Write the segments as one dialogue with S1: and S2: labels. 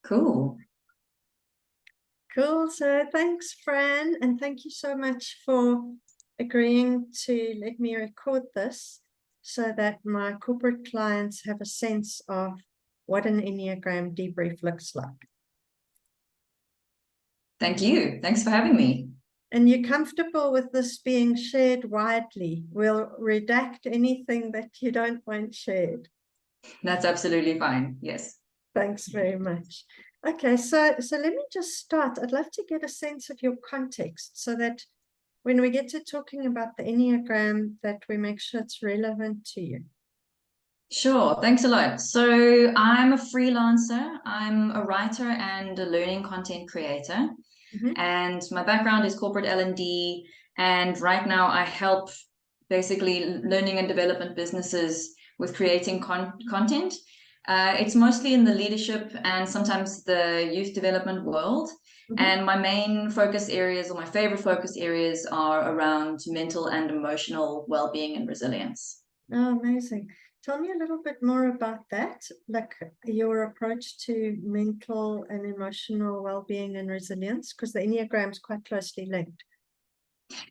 S1: Cool.
S2: Cool. So thanks, Fran, and thank you so much for agreeing to let me record this so that my corporate clients have a sense of what an Enneagram debrief looks like.
S1: Thank you. Thanks for having me.
S2: And you're comfortable with this being shared widely? We'll redact anything that you don't want shared.
S1: That's absolutely fine. Yes.
S2: Thanks very much. Okay, so let me just start. I'd love to get a sense of your context so that when we get to talking about the Enneagram, that we make sure it's relevant to you.
S1: Sure. Thanks a lot. So I'm a freelancer. I'm a writer and a learning content creator. And my background is corporate L&D. And right now I help basically learning and development businesses with creating content. It's mostly in the leadership and sometimes the youth development world. And my main focus areas, or my favorite focus areas, are around mental and emotional well-being and resilience.
S2: Oh, amazing. Tell me a little bit more about that, like your approach to mental and emotional well-being and resilience, because the Enneagram is quite closely linked.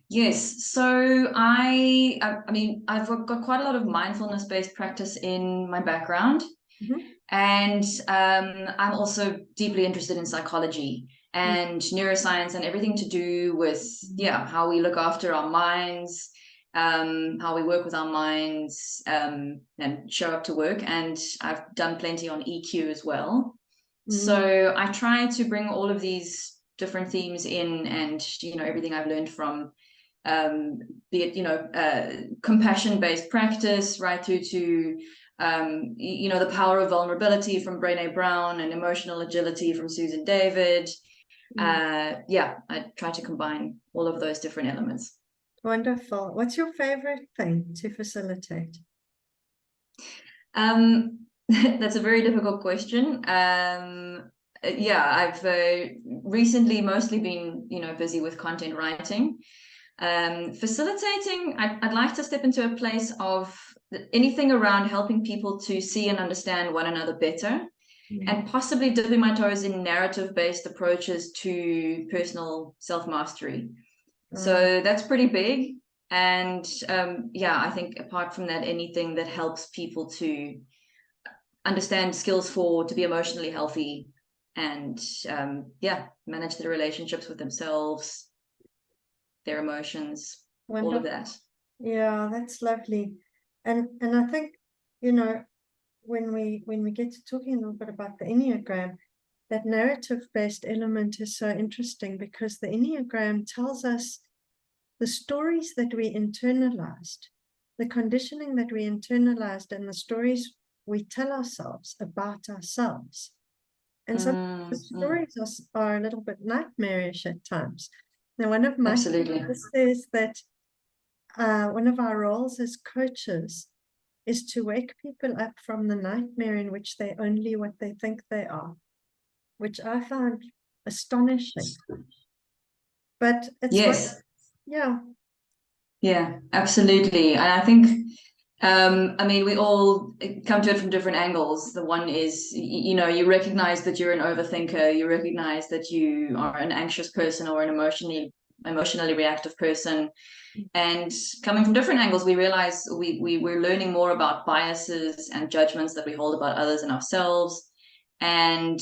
S1: Yes, so I mean, I've got quite a lot of mindfulness-based practice in my background. And I'm also deeply interested in psychology and neuroscience and everything to do with, how we look after our minds, how we work with our minds, and show up to work. And I've done plenty on EQ as well. So I try to bring all of these different themes in, and, everything I've learned from, be it, compassion-based practice right through to the power of vulnerability from Brené Brown and emotional agility from Susan David. I try to combine all of those different elements.
S2: Wonderful. What's your favorite thing to facilitate?
S1: That's a very difficult question. I've recently mostly been, busy with content writing. Facilitating, I'd like to step into a place of anything around helping people to see and understand one another better, and possibly dipping my toes in narrative-based approaches to personal self-mastery. So that's pretty big. And I think apart from that, anything that helps people to understand skills to be emotionally healthy and manage their relationships with themselves, their emotions, all of that.
S2: Yeah, that's lovely. And I think, when we get to talking a little bit about the Enneagram, that narrative-based element is so interesting because the Enneagram tells us the stories that we internalized, the conditioning that we internalized, and the stories we tell ourselves about ourselves. And some the stories are a little bit nightmarish at times. Now, one of my students says that one of our roles as coaches is to wake people up from the nightmare in which they're only what they think they are, which I found astonishing. But it's
S1: Yeah, absolutely. And I think, we all come to it from different angles. The one is, you recognize that you're an overthinker. You recognize that you are an anxious person or an emotionally reactive person. And coming from different angles, we realize we're learning more about biases and judgments that we hold about others and ourselves. And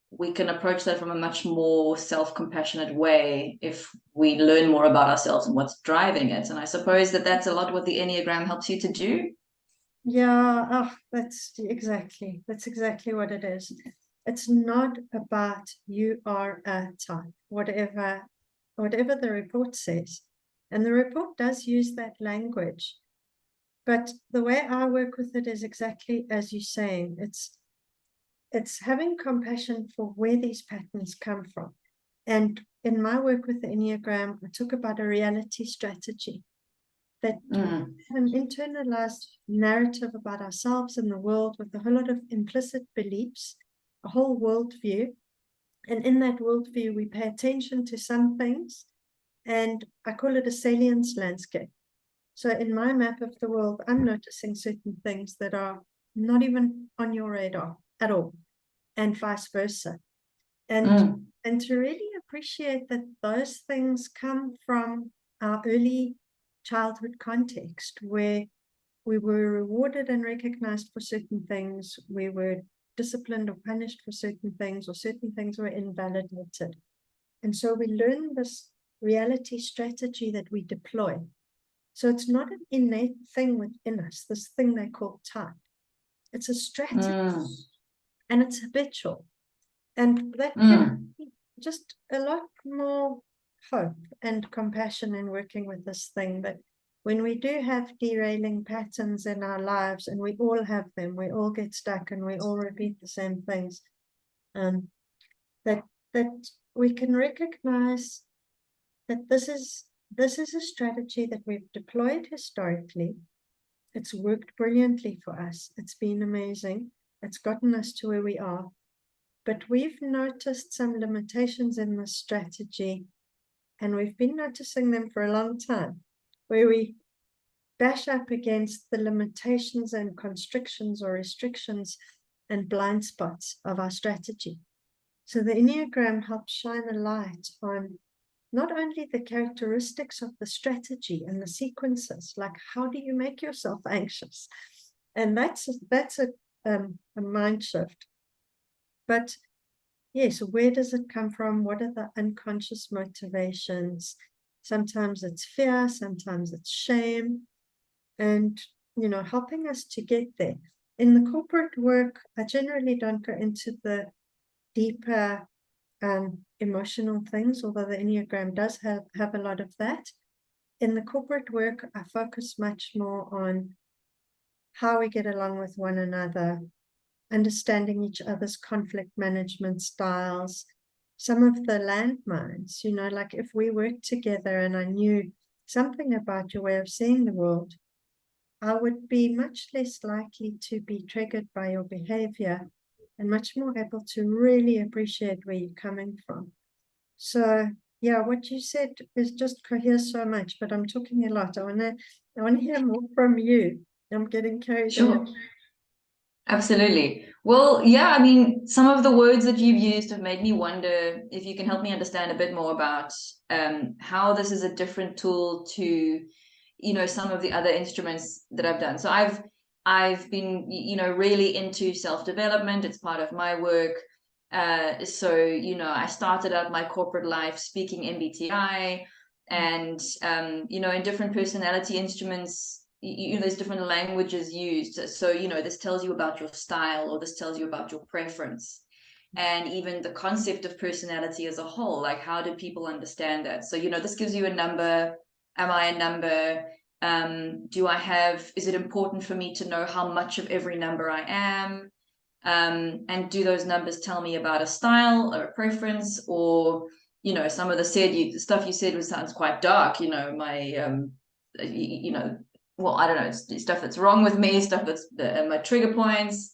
S1: we can approach that from a much more self-compassionate way if we learn more about ourselves and what's driving it. And I suppose that's a lot what the Enneagram helps you to do.
S2: Yeah, that's exactly what it is. It's not about you are a type, whatever the report says. And the report does use that language. But the way I work with it is exactly as you're saying. It's having compassion for where these patterns come from. And in my work with the Enneagram, I talk about a reality strategy, that have an internalized narrative about ourselves and the world with a whole lot of implicit beliefs, a whole worldview. And in that worldview, we pay attention to some things, and I call it a salience landscape. So in my map of the world, I'm noticing certain things that are not even on your radar at all, and vice versa. and to really appreciate that those things come from our early childhood context, where we were rewarded and recognized for certain things, we were disciplined or punished for certain things, or certain things were invalidated. And so we learn this reality strategy that we deploy. So it's not an innate thing within us, this thing they call type. It's a strategy, and it's habitual. And that gives just a lot more hope and compassion in working with this thing, that when we do have derailing patterns in our lives, and we all have them, we all get stuck and we all repeat the same things, that we can recognize that this is a strategy that we've deployed historically. It's worked brilliantly for us. It's been amazing. It's gotten us to where we are. But we've noticed some limitations in this strategy, and we've been noticing them for a long time, where we bash up against the limitations and constrictions or restrictions and blind spots of our strategy. So the Enneagram helps shine a light on not only the characteristics of the strategy and the sequences, like how do you make yourself anxious? And that's a mind shift. But yes, where does it come from? What are the unconscious motivations? Sometimes it's fear, sometimes it's shame, and, helping us to get there. In the corporate work, I generally don't go into the deeper emotional things, although the Enneagram does have a lot of that. In the corporate work, I focus much more on how we get along with one another, understanding each other's conflict management styles, some of the landmines, like if we worked together and I knew something about your way of seeing the world, I would be much less likely to be triggered by your behavior and much more able to really appreciate where you're coming from. So, yeah, what you said is just coheres so much, but I'm talking a lot. I want to hear more from you. I'm getting carried away.
S1: Absolutely. Well, yeah, I mean, some of the words that you've used have made me wonder if you can help me understand a bit more about how this is a different tool to, some of the other instruments that I've done. So I've been, really into self-development. It's part of my work. So, I started out my corporate life speaking MBTI, and, in different personality instruments, there's different languages used. So, this tells you about your style, or this tells you about your preference, and even the concept of personality as a whole. Like, how do people understand that? So, this gives you a number. Am I a number? Is it important for me to know how much of every number I am? And do those numbers tell me about a style or a preference? Or, some of the stuff you said sounds quite dark, well, I don't know, stuff that's wrong with me, stuff that's my trigger points.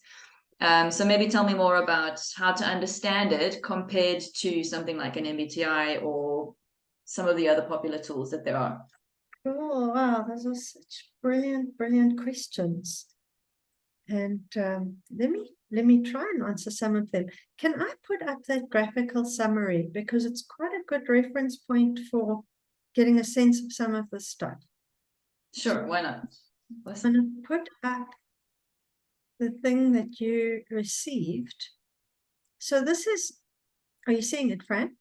S1: So maybe tell me more about how to understand it compared to something like an MBTI or some of the other popular tools that there are.
S2: Oh, wow, those are such brilliant questions. And let me try and answer some of them. Can I put up that graphical summary, because it's quite a good reference point for getting a sense of some of this stuff?
S1: Sure, why not?
S2: I'm going to put up the thing that you received. So this is, are you seeing it, Fran?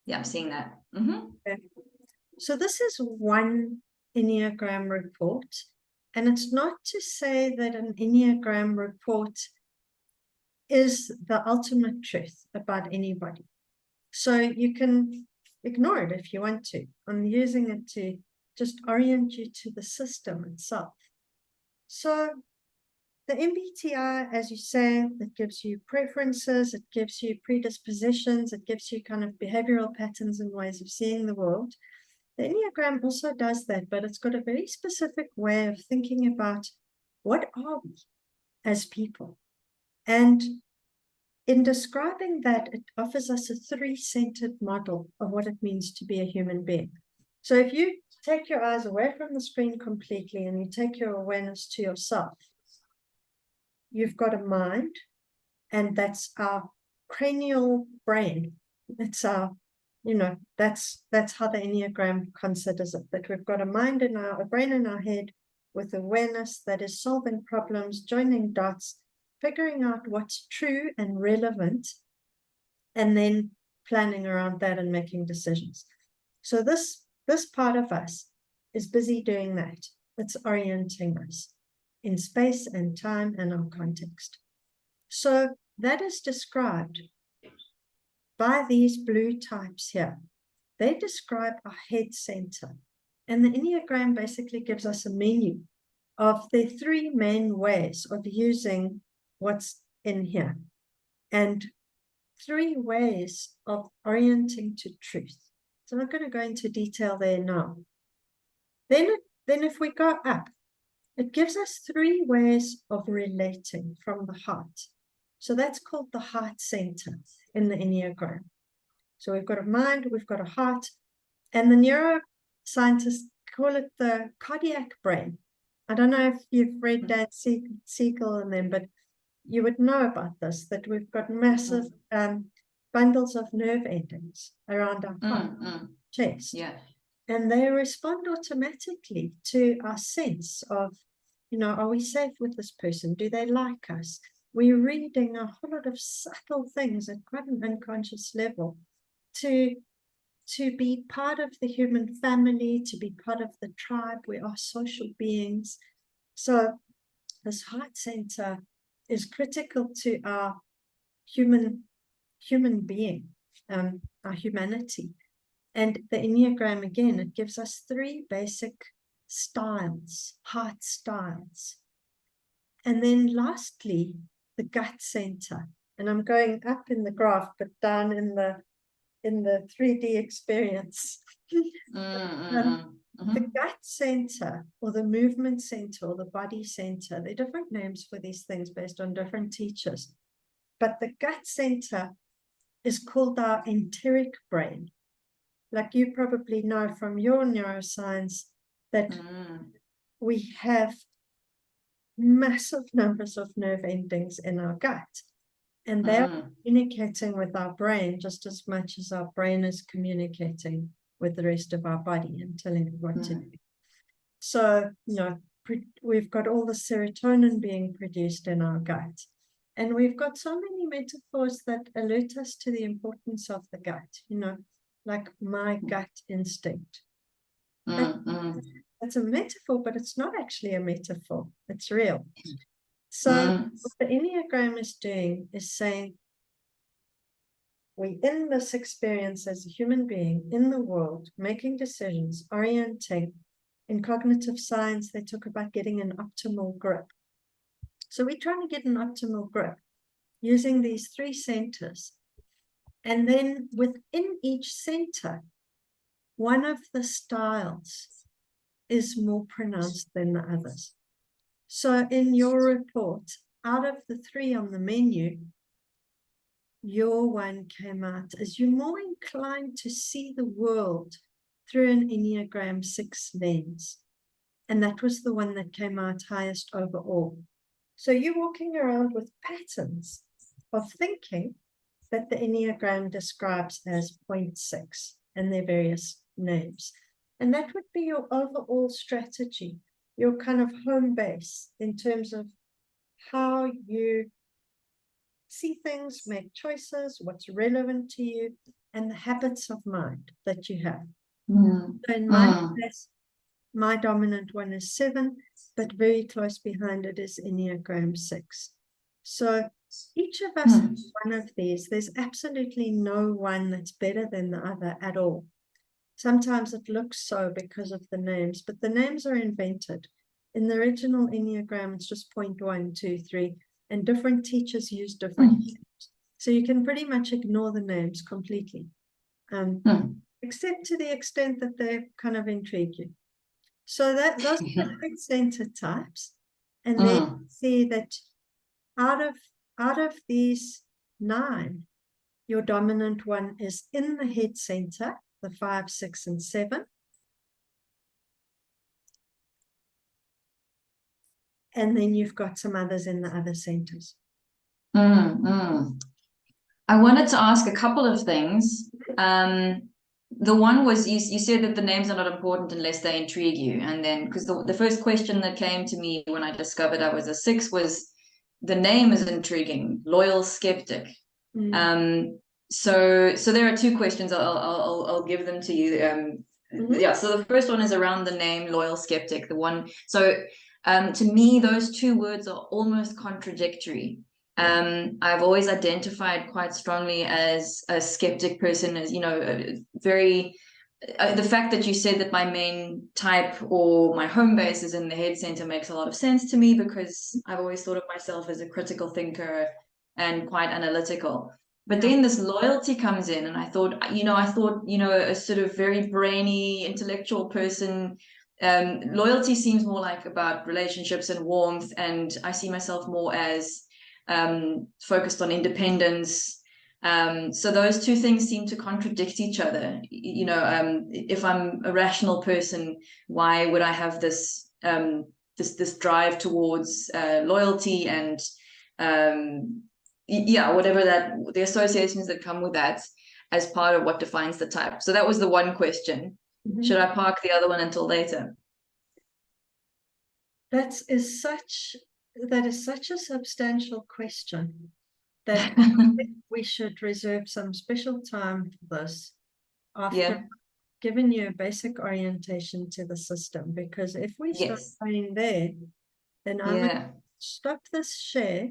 S1: Yeah, I'm seeing that.
S2: Okay. So this is one Enneagram report. And it's not to say that an Enneagram report is the ultimate truth about anybody. So you can ignore it if you want to. I'm using it to just orient you to the system itself. So the MBTI, as you say, it gives you preferences, it gives you predispositions, it gives you kind of behavioral patterns and ways of seeing the world. The Enneagram also does that, but it's got a very specific way of thinking about what are we as people. And in describing that, it offers us a three-centered model of what it means to be a human being. So if you take your eyes away from the screen completely and you take your awareness to yourself, you've got a mind, and that's our cranial brain. It's our, that's how the Enneagram considers it, that we've got a brain in our head with awareness that is solving problems, joining dots, figuring out what's true and relevant, and then planning around that and making decisions. So this part of us is busy doing that. It's orienting us in space and time and our context. So that is described by these blue types here. They describe our head center. And the Enneagram basically gives us a menu of the three main ways of using what's in here, and three ways of orienting to truth. So I'm not going to go into detail there now. Then if we go up, it gives us three ways of relating from the heart. So that's called the heart center in the Enneagram. So we've got a mind, we've got a heart, and the neuroscientists call it the cardiac brain. I don't know if you've read Dan Siegel and them, but you would know about this, that we've got massive bundles of nerve endings around our heart, chest.
S1: Yeah.
S2: And they respond automatically to our sense of, are we safe with this person? Do they like us? We're reading a whole lot of subtle things at quite an unconscious level to be part of the human family, to be part of the tribe. We are social beings. So this heart center is critical to our human being, our humanity. And the Enneagram, again, it gives us three basic styles, heart styles. And then lastly, the gut center. And I'm going up in the graph, but down in the 3D experience. The gut center, or the movement center, or the body center, there are different names for these things based on different teachers. But the gut center is called our enteric brain. Like you probably know from your neuroscience that we have massive numbers of nerve endings in our gut. And they're communicating with our brain just as much as our brain is communicating with the rest of our body and telling it what to do. So, we've got all the serotonin being produced in our gut. And we've got so many metaphors that alert us to the importance of the gut, like my gut instinct. That's a metaphor, but it's not actually a metaphor. It's real. So what the Enneagram is doing is saying, we're in this experience as a human being in the world, making decisions, orienting. In cognitive science, they talk about getting an optimal grip. So we're trying to get an optimal grip using these three centers. And then within each center, one of the styles is more pronounced than the others. So in your report, out of the three on the menu, your one came out as you're more inclined to see the world through an Enneagram 6 lens. And that was the one that came out highest overall. So you're walking around with patterns of thinking that the Enneagram describes as 0.6 and their various names. And that would be your overall strategy, your kind of home base in terms of how you see things, make choices, what's relevant to you, and the habits of mind that you have. So in my case, my dominant one is 7, but very close behind it is Enneagram 6. So each of us has one of these. There's absolutely no one that's better than the other at all. Sometimes it looks so because of the names, but the names are invented. In the original Enneagram, it's just 0.1, 2, 3, and different teachers use different names. So you can pretty much ignore the names completely, except to the extent that they kind of intrigue you. So those are the head center types. And then see that out of these 9, your dominant one is in the head center, the 5, 6, and 7. And then you've got some others in the other centers.
S1: I wanted to ask a couple of things. The one was you said that the names are not important unless they intrigue you. And then, because the first question that came to me when I discovered I was a 6 was the name is intriguing, loyal skeptic. So there are two questions. I'll give them to you. Yeah. So the first one is around the name loyal skeptic. The one. So to me, those two words are almost contradictory. I've always identified quite strongly as a skeptic person, as very. The fact that you said that my main type or my home base is in the head center makes a lot of sense to me, because I've always thought of myself as a critical thinker and quite analytical. But then this loyalty comes in, and I thought, a sort of very brainy, intellectual person. Loyalty seems more like about relationships and warmth, and I see myself more as focused on independence. So those two things seem to contradict each other. If I'm a rational person, why would I have this this drive towards loyalty and whatever the associations that come with that as part of what defines the type. So that was the one question. Should I park the other one until later?
S2: That is such a substantial question that we should reserve some special time for this after giving you a basic orientation to the system, because if we start going there, then I'm going to stop this share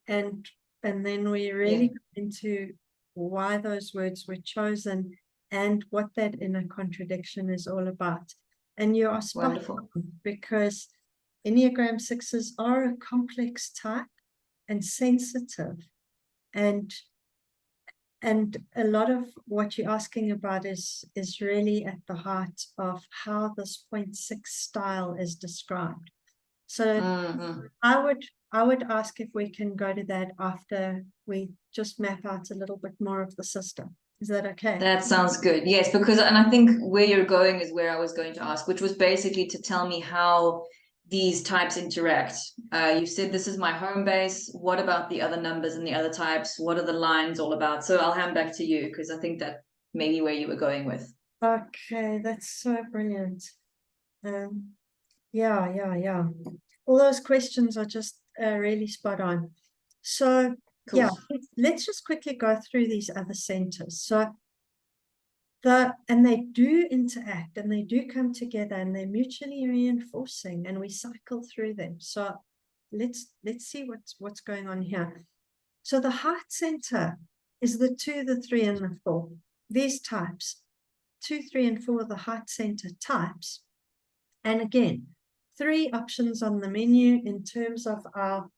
S2: and then we really go into why those words were chosen and what that inner contradiction is all about. And you are spot on, because Enneagram 6s are a complex type and sensitive, and a lot of what you're asking about is really at the heart of how this 0.6 style is described. So I would ask if we can go to that after we just map out a little bit more of the system. Is that okay?
S1: That sounds good. Yes, because, and I think where you're going is where I was going to ask, which was basically to tell me how these types interact. You said this is my home base. What about the other numbers and the other types? What are the lines all about? So I'll hand back to you, because I think that may be where you were going with.
S2: Okay, that's so brilliant. Yeah. All those questions are just really spot on. So cool. Let's just quickly go through these other centers. So and they do interact and they do come together and they're mutually reinforcing, and we cycle through them. So let's see what's going on here. So the heart center is the 2, the 3, and the 4. These types, 2, 3, and 4 are the heart center types. And again, 3 options on the menu in terms of our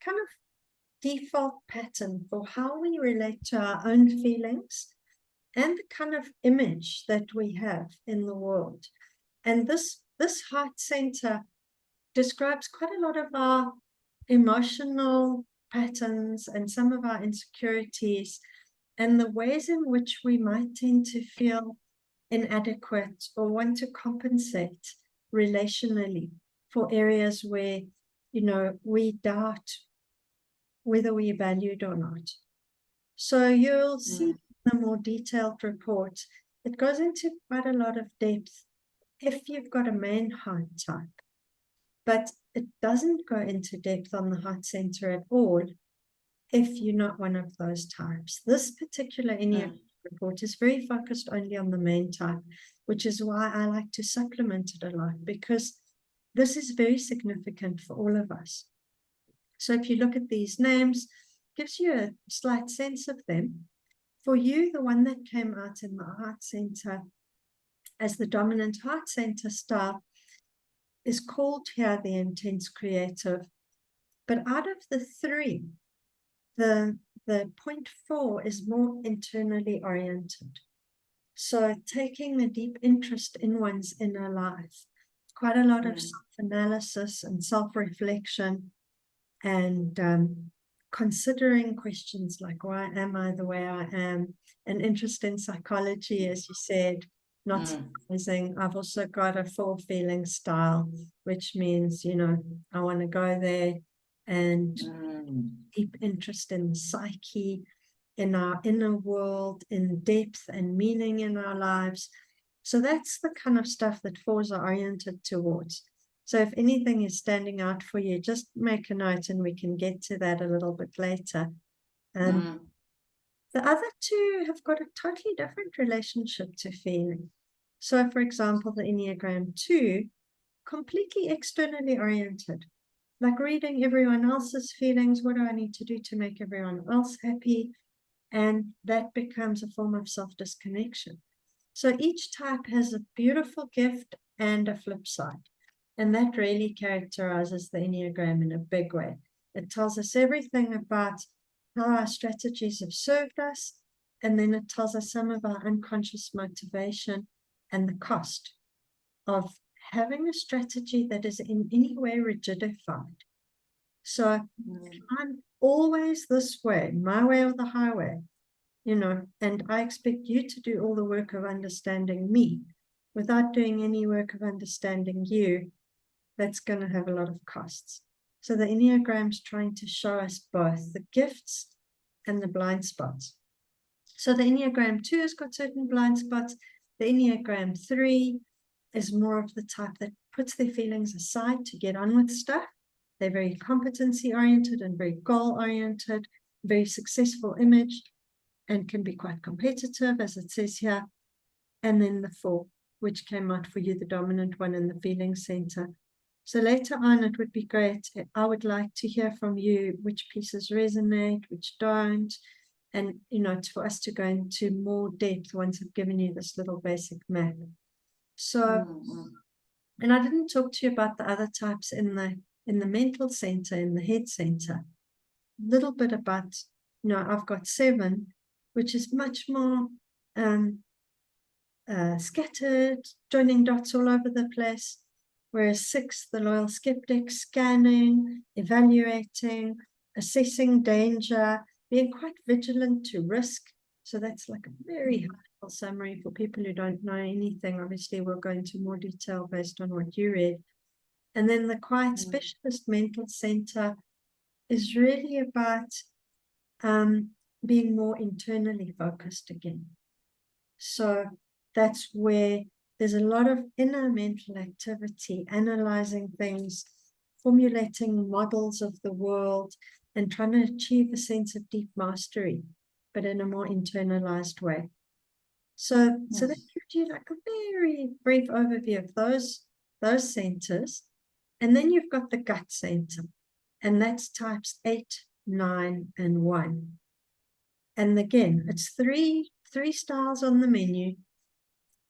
S2: kind of default pattern for how we relate to our own feelings and the kind of image that we have in the world. And this heart center describes quite a lot of our emotional patterns and some of our insecurities and the ways in which we might tend to feel inadequate or want to compensate relationally for areas where, we doubt whether we're valued or not. So you'll see the more detailed report, it goes into quite a lot of depth if you've got a main heart type, but it doesn't go into depth on the heart center at all if you're not one of those types. This particular Enneagram report is very focused only on the main type, which is why I like to supplement it a lot, because this is very significant for all of us. So if you look at these names, it gives you a slight sense of them. For you, the one that came out in the heart center as the dominant heart center style is called here the intense creative. But out of the 3, the 0.4 is more internally oriented. So taking a deep interest in one's inner life, quite a lot of self-analysis and self-reflection, and considering questions like, why am I the way I am? An interest in psychology, as you said, not surprising. I've also got a 4 feeling style, which means, I want to go there, and deep interest in the psyche in our inner world, in depth and meaning in our lives. So that's the kind of stuff that fours are oriented towards. So if anything is standing out for you, just make a note and we can get to that a little bit later. The other two have got a totally different relationship to feeling. So for example, the Enneagram 2, completely externally oriented, like reading everyone else's feelings. What do I need to do to make everyone else happy? And that becomes a form of self-disconnection. So each type has a beautiful gift and a flip side. And that really characterizes the Enneagram in a big way. It tells us everything about how our strategies have served us, and then it tells us some of our unconscious motivation and the cost of having a strategy that is in any way rigidified. So I'm always this way, my way or the highway, you know, and I expect you to do all the work of understanding me without doing any work of understanding you. That's going to have a lot of costs. So the Enneagram's trying to show us both the gifts and the blind spots. So the Enneagram 2 has got certain blind spots. The Enneagram 3 is more of the type that puts their feelings aside to get on with stuff. They're very competency-oriented and very goal-oriented, very successful image, and can be quite competitive, as it says here. And then the 4, which came out for you, the dominant one in the feeling center. So later on, it would be great. I would like to hear from you which pieces resonate, which don't, and, you know, for us to go into more depth once I've given you this little basic map. So, and I didn't talk to you about the other types in the mental center, in the head center. A little bit about, you know, I've got 7, which is much more scattered, joining dots all over the place. Whereas 6, the loyal skeptic, scanning, evaluating, assessing danger, being quite vigilant to risk. So that's like a very high-level summary for people who don't know anything. Obviously, we'll go into more detail based on what you read. And then the quiet specialist mental center is really about being more internally focused again. So that's where there's a lot of inner mental activity, analyzing things, formulating models of the world, and trying to achieve a sense of deep mastery, but in a more internalized way. So that gives you like a very brief overview of those centers. And then you've got the gut center, and that's types 8, 9, and 1. And again, it's three styles on the menu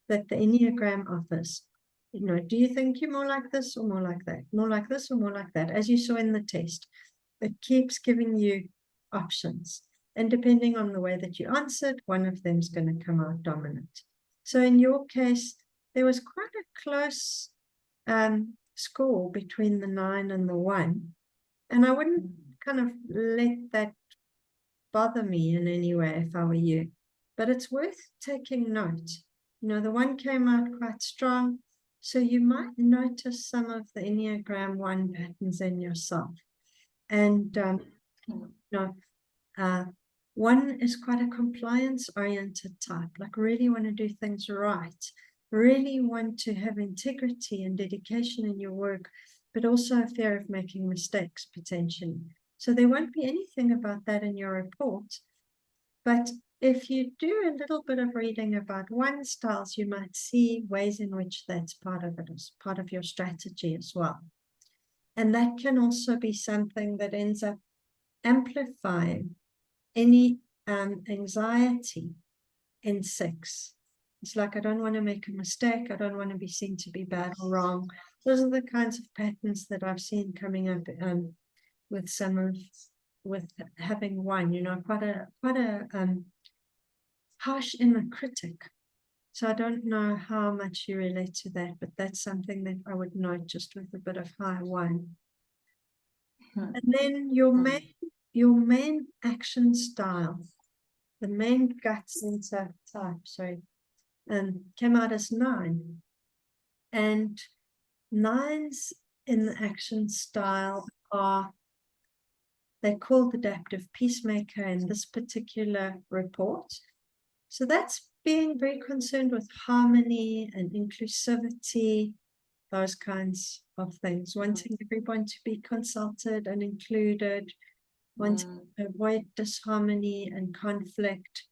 S2: that the Enneagram offers. You know, do you think you're more like this or more like that? More like this or more like that? As you saw in the test, it keeps giving you options. And depending on the way that you answered, one of them is going to come out dominant. So in your case, there was quite a close score between the 9 and the 1. And I wouldn't kind of let that bother me in any way if I were you. But it's worth taking note. You know, the 1 came out quite strong, so you might notice some of the Enneagram 1 patterns in yourself. And, you know, 1 is quite a compliance-oriented type, like really want to do things right, really want to have integrity and dedication in your work, but also a fear of making mistakes, potentially. So there won't be anything about that in your report, but if you do a little bit of reading about 1 styles, you might see ways in which that's part of it, as part of your strategy as well. And that can also be something that ends up amplifying any anxiety in 6. It's like, I don't want to make a mistake. I don't want to be seen to be bad or wrong. Those are the kinds of patterns that I've seen coming up with having 1, you know, quite a harsh inner critic. So I don't know how much you relate to that, but that's something that I would note just with a bit of high 1. And then your main action style, the main gut center type, came out as 9. And 9s in the action style are They're called adaptive peacemaker in this particular report. So that's being very concerned with harmony and inclusivity, those kinds of things, wanting everyone to be consulted and included, wanting to avoid disharmony and conflict.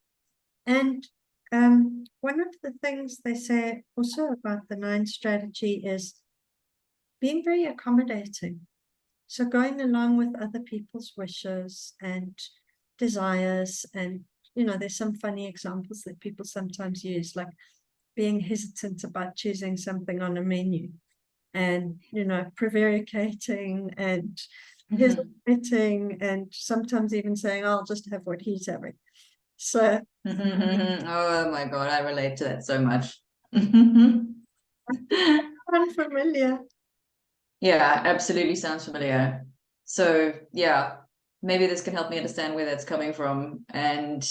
S2: And one of the things they say also about the 9 strategy is being very accommodating. So going along with other people's wishes and desires, and there's some funny examples that people sometimes use, like being hesitant about choosing something on a menu, and prevaricating and hesitating, and sometimes even saying, I'll just have what he's having. So
S1: oh my God, I relate to that so much.
S2: Unfamiliar.
S1: Yeah, absolutely sounds familiar. So yeah, maybe this can help me understand where that's coming from. And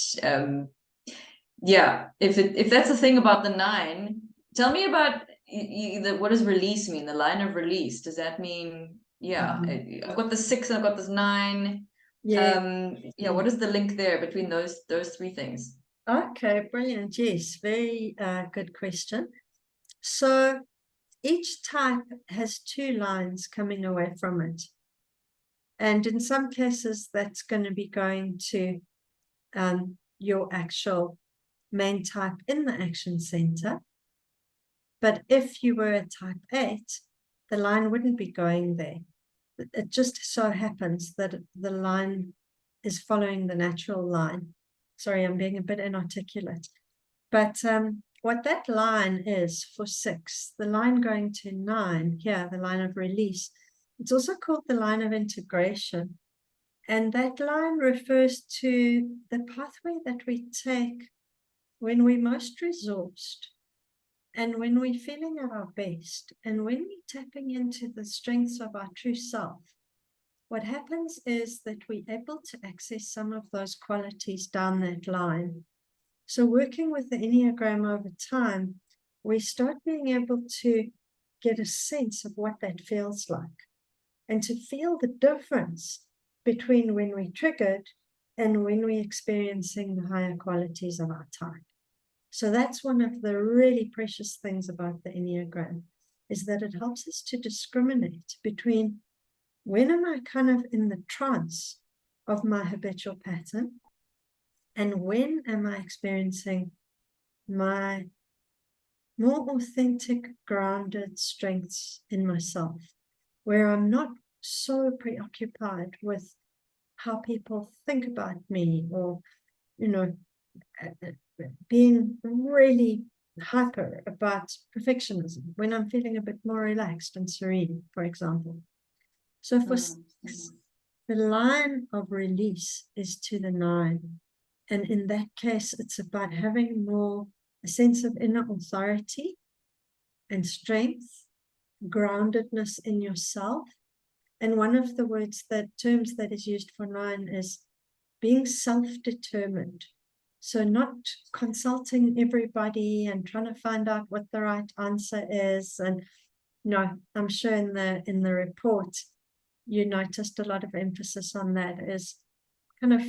S1: yeah, if that's the thing about the 9, tell me about what does release mean? The line of release. Does that mean, yeah, I've got the 6 and I've got this 9. Yeah, what is the link there between those 3 things?
S2: Okay, brilliant. Yes, very good question. So each type has 2 lines coming away from it. And in some cases, that's going to be going to your actual main type in the action center. But if you were a type 8, the line wouldn't be going there. It just so happens that the line is following the natural line. Sorry, I'm being a bit inarticulate. But what that line is for 6, the line going to 9, here, the line of release, it's also called the line of integration. And that line refers to the pathway that we take when we're most resourced, and when we're feeling at our best, and when we're tapping into the strengths of our true self. What happens is that we're able to access some of those qualities down that line. So working with the Enneagram over time, we start being able to get a sense of what that feels like, and to feel the difference between when we're triggered and when we're experiencing the higher qualities of our type. So that's one of the really precious things about the Enneagram, is that it helps us to discriminate between when am I kind of in the trance of my habitual pattern, and when am I experiencing my more authentic, grounded strengths in myself, where I'm not so preoccupied with how people think about me, or, being really hyper about perfectionism, when I'm feeling a bit more relaxed and serene, for example. So for 6, the line of release is to the 9. And in that case, it's about having more a sense of inner authority and strength, groundedness in yourself. And one of the terms that is used for 9 is being self-determined. So not consulting everybody and trying to find out what the right answer is. And I'm sure in the report, you noticed a lot of emphasis on that, is kind of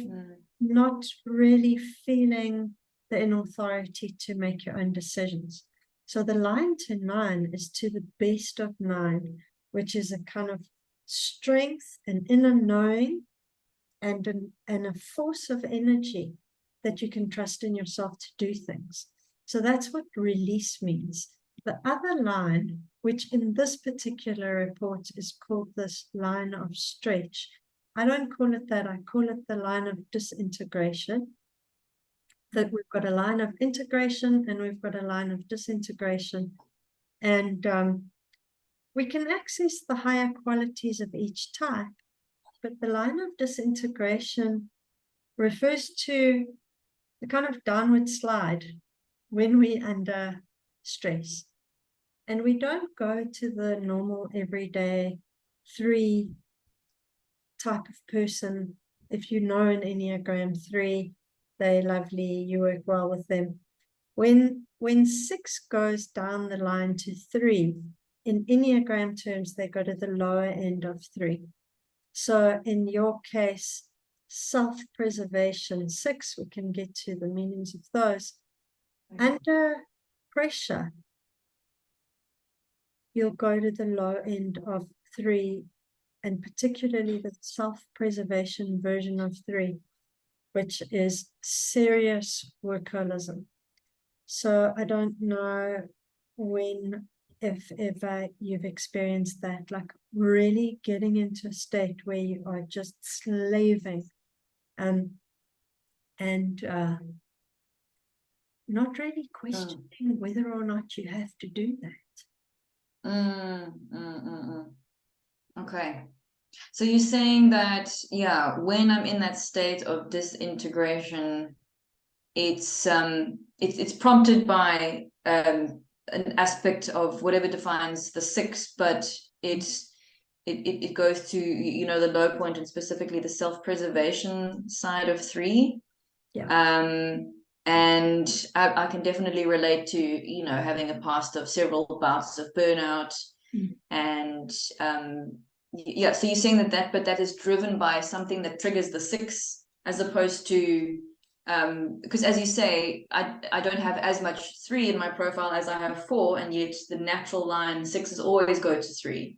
S2: not really feeling the inner authority to make your own decisions. So the line to 9 is to the best of 9, which is a kind of strength and inner knowing, and a force of energy that you can trust in yourself to do things. So that's what release means. The other line, which in this particular report is called this line of stretch, I don't call it that, I call it the line of disintegration. That we've got a line of integration and we've got a line of disintegration. And we can access the higher qualities of each type, but the line of disintegration refers to the kind of downward slide when we're under stress. And we don't go to the normal everyday 3 type of person. If you know an Enneagram 3, they're lovely, you work well with them. When 6 goes down the line to 3, in Enneagram terms, they go to the lower end of 3. So in your case, self-preservation, 6, we can get to the meanings of those. Under pressure, you'll go to the low end of 3, and particularly the self-preservation version of 3, which is serious workaholism. So I don't know if ever you've experienced that, like really getting into a state where you are just slaving and not really questioning whether or not you have to do that.
S1: Okay. So you're saying that, yeah, when I'm in that state of disintegration, it's prompted by an aspect of whatever defines the 6, but it goes to, you know, the low point, and specifically the self-preservation side of 3.
S2: Yeah.
S1: And I can definitely relate to, you know, having a past of several bouts of burnout. And yeah, so you're saying but that is driven by something that triggers the 6, as opposed to because, as you say, I don't have as much 3 in my profile as I have 4, and yet the natural line 6s always go to 3.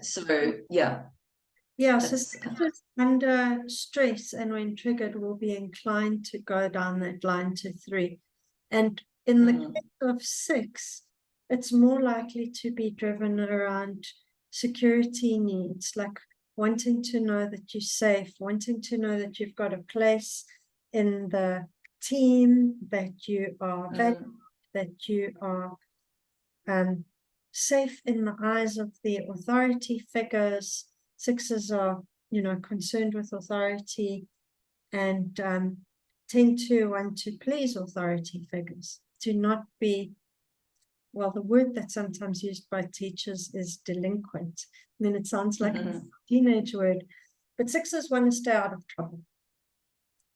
S1: So
S2: yeah, so under stress and when triggered will be inclined to go down that line to 3. And in the case of 6, it's more likely to be driven around security needs, like wanting to know that you're safe, wanting to know that you've got a place in the team, that you are valued, that you are safe in the eyes of the authority figures. 6s are, you know, concerned with authority and tend to want to please authority figures, to not be, well, the word that's sometimes used by teachers is delinquent. I mean, it sounds like a teenage word, but 6s want to stay out of trouble.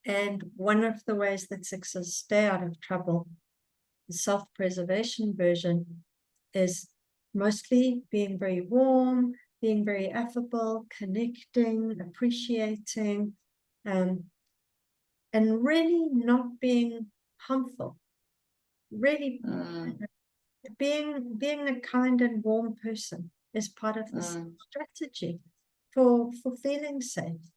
S2: And one of the ways that 6s stay out of trouble, the self-preservation version, is mostly being very warm, being very affable, connecting, appreciating, and really not being harmful. Really being a kind and warm person is part of this strategy for feeling safe.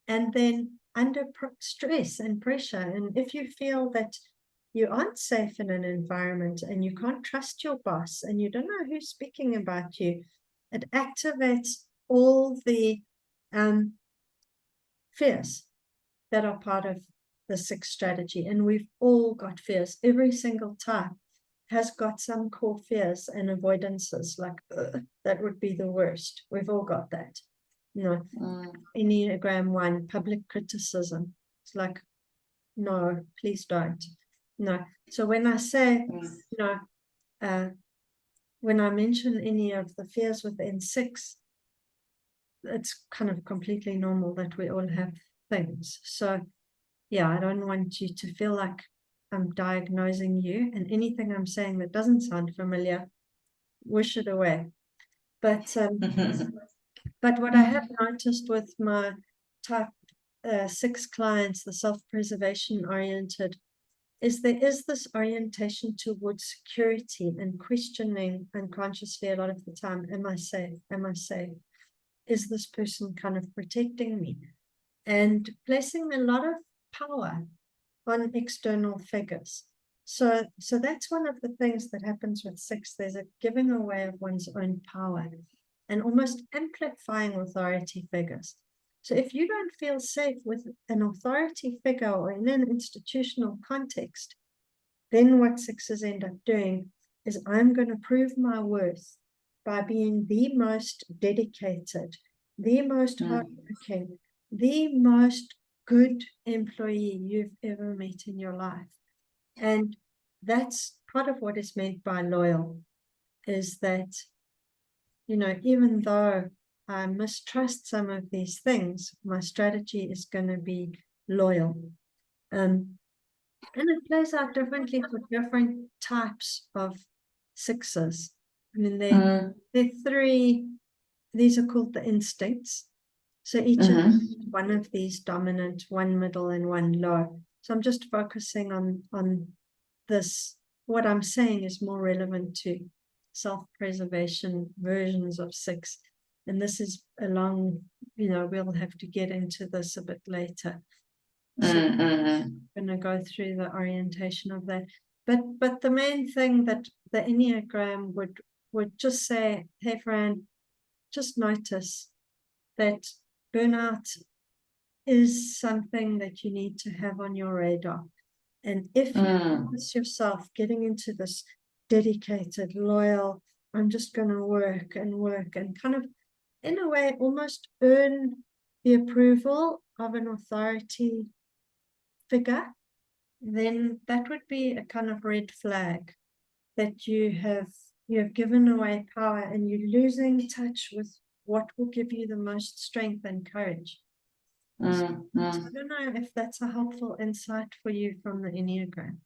S2: And then under stress and pressure, and if you feel that you aren't safe in an environment and you can't trust your boss and you don't know who's speaking about you, it activates all the fears that are part of the 6 strategy. And we've all got fears. Every single type has got some core fears and avoidances, like that would be the worst. We've all got that. You know, Enneagram 1, public criticism. It's like, no, please don't. No. So when I say, you know, when I mention any of the fears within 6, it's kind of completely normal that we all have things. So yeah, I don't want you to feel like I'm diagnosing you, and anything I'm saying that doesn't sound familiar, wish it away. But what I have noticed with my type 6 clients, the self-preservation oriented, is there is this orientation towards security and questioning unconsciously a lot of the time. Am I safe? Am I safe? Is this person kind of protecting me? And placing a lot of power on external figures. So that's one of the things that happens with 6. There's a giving away of one's own power and almost amplifying authority figures. So if you don't feel safe with an authority figure or in an institutional context, then what 6s end up doing is, I'm going to prove my worth by being the most dedicated, the most hardworking, the most good employee you've ever met in your life. And that's part of what is meant by loyal, is that, you know, even though I mistrust some of these things, my strategy is going to be loyal. And it plays out differently for different types of 6s. I mean, there are 3 these are called the instincts. So each of one of these dominant, one middle, and one low. So I'm just focusing on this. What I'm saying is more relevant to self-preservation versions of 6. And this is along, we'll have to get into this a bit later. So I'm going to go through the orientation of that. But the main thing that the Enneagram would just say, hey, Fran, just notice that burnout is something that you need to have on your radar. And if you promise yourself getting into this dedicated, loyal, I'm just going to work and kind of, in a way, almost earn the approval of an authority figure, then that would be a kind of red flag that you have given away power and you're losing touch with what will give you the most strength and courage. So I don't know if that's a helpful insight for you from the Enneagram.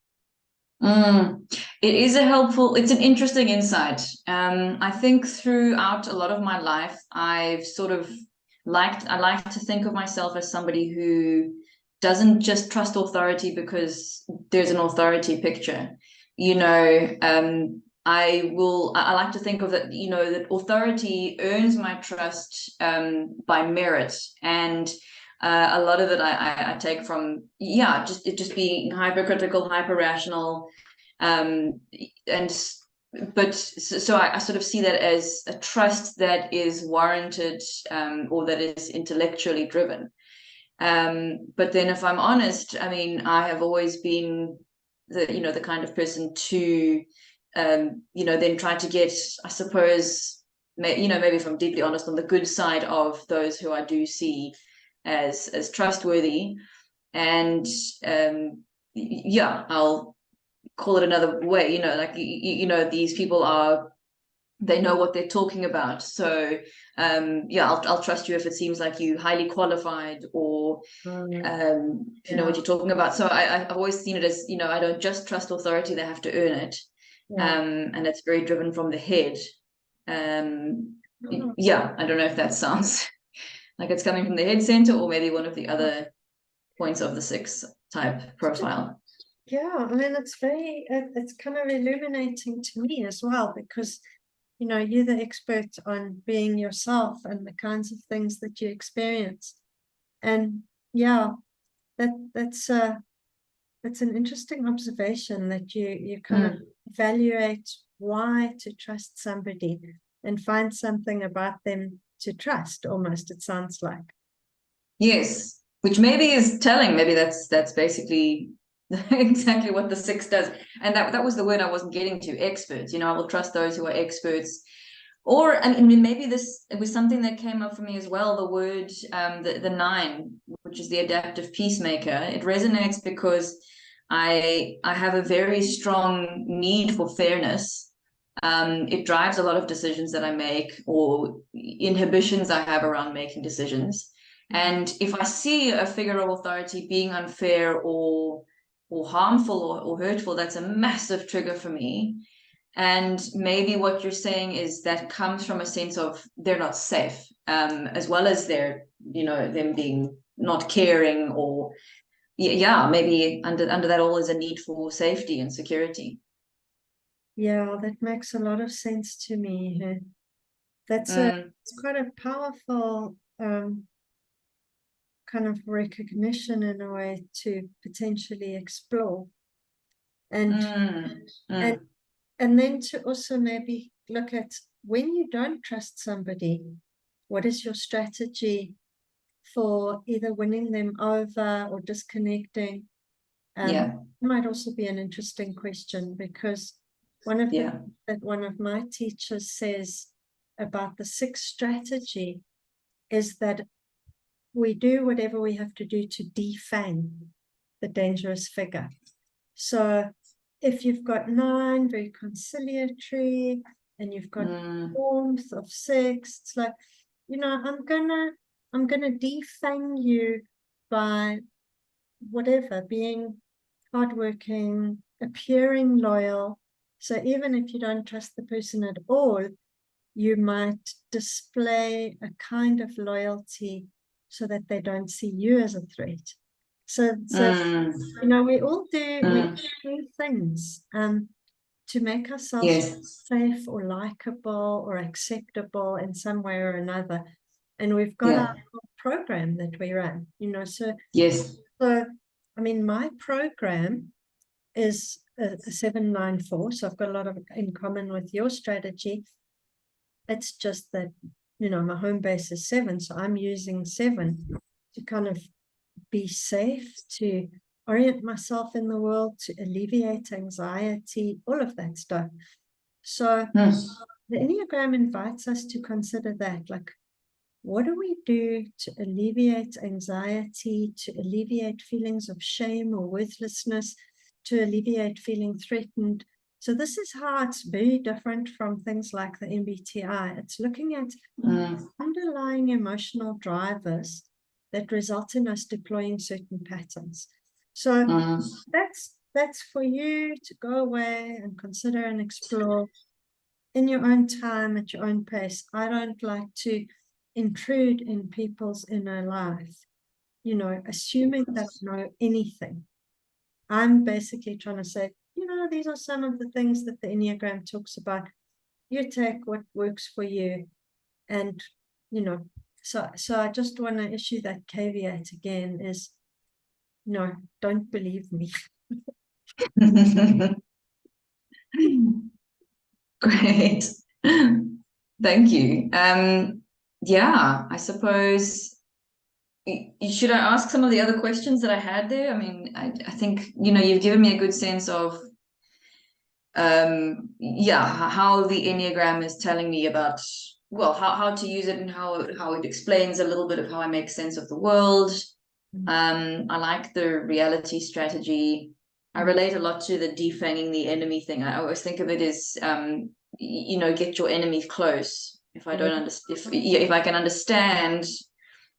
S1: It is it's an interesting insight. I think throughout a lot of my life, I've sort of I like to think of myself as somebody who doesn't just trust authority because there's an authority picture. I like to think of that, that authority earns my trust by merit, and a lot of it I take from just being hypercritical, hyper rational, but so I sort of see that as a trust that is warranted, or that is intellectually driven. But then, if I'm honest, I mean, I have always been the kind of person to then try to get, I suppose, maybe if I'm deeply honest, on the good side of those who I do see as trustworthy. And I'll call it another way, these people they know what they're talking about. So I'll trust you if it seems like you highly qualified, or you know what you're talking about. So I've always seen it as, I don't just trust authority, they have to earn it. And it's very driven from the head. I don't know if that sounds like it's coming from the head center, or maybe one of the other points of the 6 type profile.
S2: Yeah, I mean, it's kind of illuminating to me as well, because you're the expert on being yourself and the kinds of things that you experience. And that's an interesting observation, that you kind of evaluate why to trust somebody and find something about them to trust, almost, it sounds like.
S1: Yes, which maybe is telling. Maybe that's basically exactly what the 6 does. And that was the word I wasn't getting to, experts. I will trust those who are experts. Or, I mean, maybe it was something that came up for me as well, the word, the 9, which is the adaptive peacemaker. It resonates because I have a very strong need for fairness. It drives a lot of decisions that I make, or inhibitions I have around making decisions. And if I see a figure of authority being unfair or harmful or hurtful, that's a massive trigger for me. And maybe what you're saying is that comes from a sense of they're not safe, as well as they're, them being not caring, or maybe under that all is a need for safety and security.
S2: Yeah, that makes a lot of sense to me. That's it's quite a powerful kind of recognition, in a way, to potentially explore, and then to also maybe look at, when you don't trust somebody, what is your strategy for either winning them over or disconnecting? It might also be an interesting question, because one of my teachers says about the 6 strategy is that we do whatever we have to do to defang the dangerous figure. So if you've got 9, very conciliatory, and you've got warmth of 6, it's like, I'm gonna defang you by whatever, being hardworking, appearing loyal. So even if you don't trust the person at all, you might display a kind of loyalty so that they don't see you as a threat. So you know, we all do things to make ourselves safe or likable or acceptable in some way or another. And we've got our program that we run, you know. So so I mean, my program is a 794, so I've got a lot of in common with your strategy. It's just that, you know, my home base is 7, so I'm using 7 to kind of be safe, to orient myself in the world, to alleviate anxiety, all of that stuff. So the Enneagram invites us to consider that, like, what do we do to alleviate anxiety, to alleviate feelings of shame or worthlessness, to alleviate feeling threatened? So this is how it's very different from things like the MBTI. It's looking at underlying emotional drivers that result in us deploying certain patterns. So that's for you to go away and consider and explore in your own time, at your own pace. I don't like to intrude in people's inner life, you know, assuming that I know anything. I'm basically trying to say, you know, these are some of the things that the Enneagram talks about. You take what works for you. And, you know, so I just want to issue that caveat again is, no, don't believe me.
S1: Great. Thank you. Yeah, I suppose, should I ask some of the other questions that I had there? I mean, I think, you know, you've given me a good sense of, yeah, how the Enneagram is telling me about, well, how to use it and how it explains a little bit of how I make sense of the world. I like the reality strategy. I relate a lot to the defanging the enemy thing. I always think of it as, you know, get your enemies close. If I don't understand, if I can understand,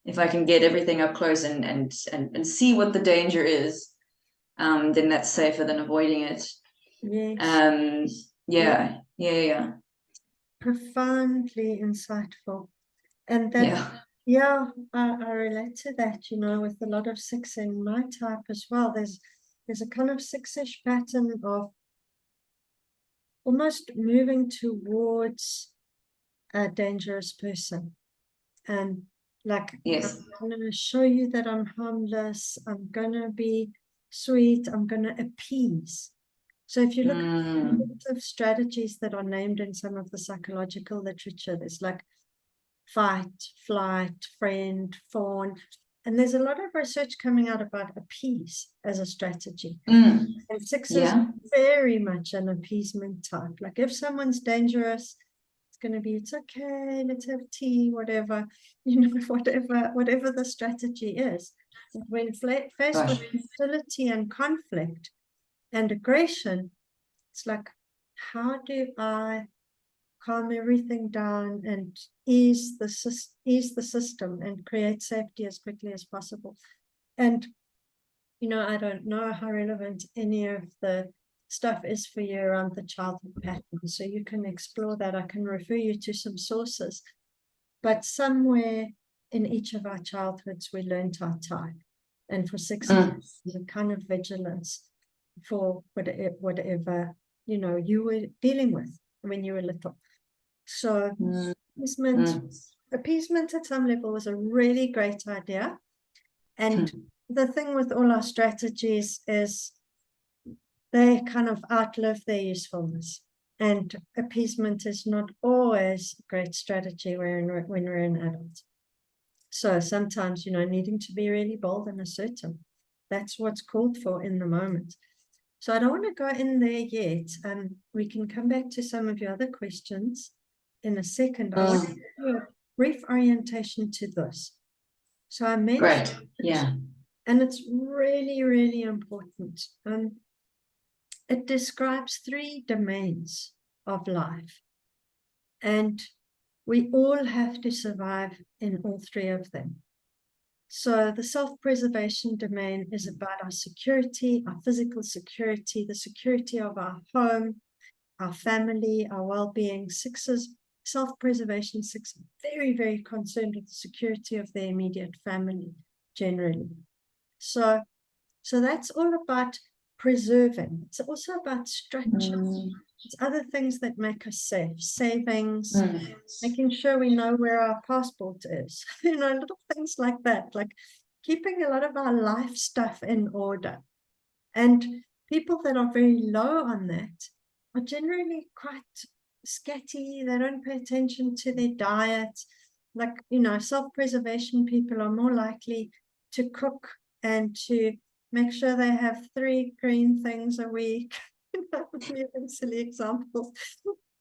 S1: if I can get everything up close and see what the danger is, then that's safer than avoiding it.
S2: Yes.
S1: Yeah.
S2: Profoundly insightful. And that, I relate to that, you know, with a lot of 6 in my type as well. There's a kind of 6-ish pattern of almost moving towards a dangerous person. And like, I'm going to show you that I'm harmless. I'm going to be sweet. I'm going to appease. So if you look at the strategies that are named in some of the psychological literature, there's like fight, flight, friend, fawn. And there's a lot of research coming out about appease as a strategy. And 6 is very much an appeasement type. Like if someone's dangerous, it's going to be, it's okay, let's have tea, whatever, you know, whatever the strategy is. But when faced with hostility and conflict and aggression, it's like, how do I calm everything down and ease the system and create safety as quickly as possible? And, you know, I don't know how relevant any of the stuff is for you around the childhood pattern, so you can explore that. I can refer you to some sources, but somewhere in each of our childhoods we learned our type, and for 6 the kind of vigilance for whatever you know you were dealing with when you were little. So appeasement at some level was a really great idea. And the thing with all our strategies is they kind of outlive their usefulness. And appeasement is not always a great strategy when we're an adult. So sometimes, you know, needing to be really bold and assertive, that's what's called for in the moment. So I don't want to go in there yet. We can come back to some of your other questions in a second. I want to do a brief orientation to this. So I mentioned, and it's really, really important. It describes 3 domains of life, and we all have to survive in all 3 of them. So the self-preservation domain is about our security, our physical security, the security of our home, our family, our well-being. 6s self-preservation 6 very, very concerned with the security of their immediate family generally. So that's all about preserving. It's also about structure. It's other things that make us safe, savings, making sure we know where our passport is, little things like that, like keeping a lot of our life stuff in order. And people that are very low on that are generally quite scatty. They don't pay attention to their diet. Like, self-preservation people are more likely to cook and to make sure they have 3 green things a week. Silly examples.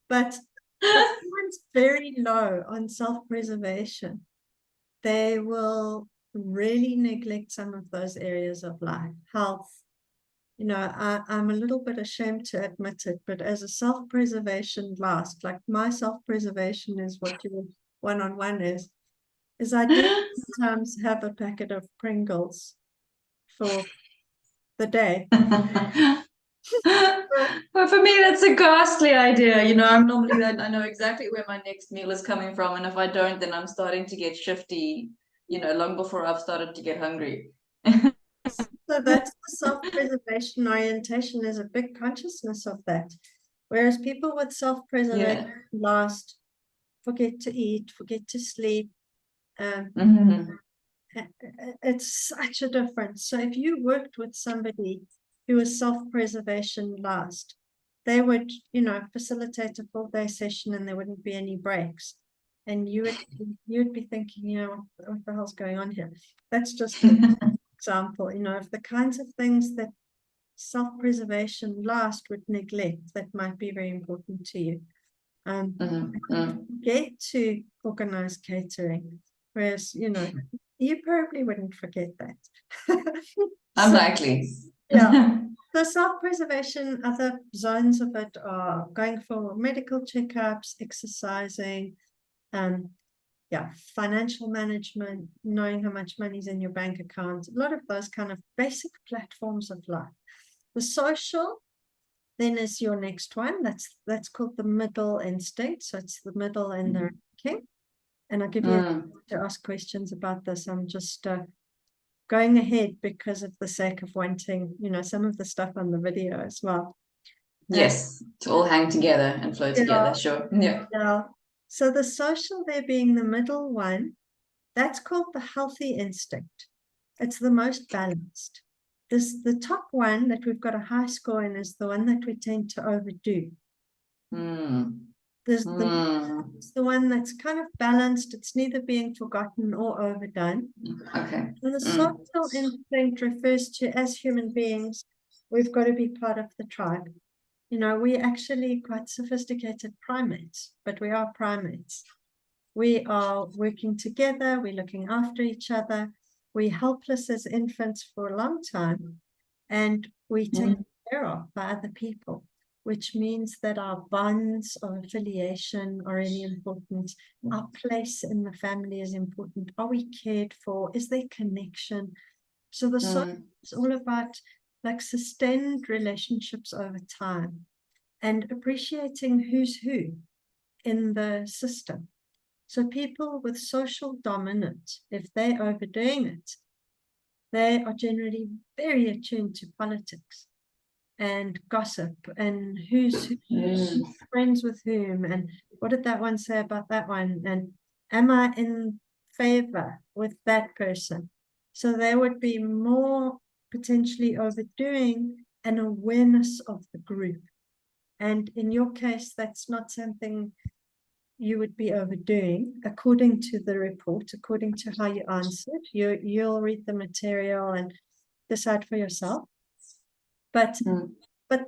S2: But someone's very low on self-preservation, they will really neglect some of those areas of life. Health, I'm a little bit ashamed to admit it, but as a self-preservation last, like my self-preservation is what your one-on-one is I do sometimes have a packet of Pringles for the day.
S1: Well, for me, that's a ghastly idea. I'm normally that I know exactly where my next meal is coming from. And if I don't, then I'm starting to get shifty, long before I've started to get hungry.
S2: So that's the self-preservation orientation, is a big consciousness of that. Whereas people with self-preservation last forget to eat, forget to sleep. It's such a difference. So if you worked with somebody who was self-preservation last, they would, facilitate a full day session and there wouldn't be any breaks. And you would be thinking, what the hell's going on here? That's just an example, of the kinds of things that self-preservation last would neglect that might be very important to you. Get to organize catering, whereas, you probably wouldn't forget that.
S1: Unlikely.
S2: Yeah. So self-preservation, other zones of it are going for medical checkups, exercising, financial management, knowing how much money's in your bank account, a lot of those kind of basic platforms of life. The social then is your next one. That's called the middle instinct. So it's the middle in the ranking. And I'll give you to ask questions about this. I'm just going ahead because of the sake of wanting, some of the stuff on the video as well.
S1: Yes, to all hang together and flow together, sure.
S2: Yeah. So the social there being the middle one, that's called the healthy instinct. It's the most balanced. The top one that we've got a high score in is the one that we tend to overdo. It's the one that's kind of balanced. It's neither being forgotten or overdone.
S1: Okay.
S2: And the social instinct refers to, as human beings, we've got to be part of the tribe. We're actually quite sophisticated primates, but we are primates. We are working together. We're looking after each other. We're helpless as infants for a long time, and we take care of by other people, which means that our bonds of affiliation are really important. Our place in the family is important. Are we cared for? Is there connection? So the soul is all about like sustained relationships over time and appreciating who's who in the system. So people with social dominant, if they're overdoing it, they are generally very attuned to politics and gossip and who's friends with whom and what did that one say about that one and am I in favor with that person. So they would be more potentially overdoing an awareness of the group. And in your case, that's not something you would be overdoing, according to the report, according to how you answered. You'll read the material and decide for yourself. But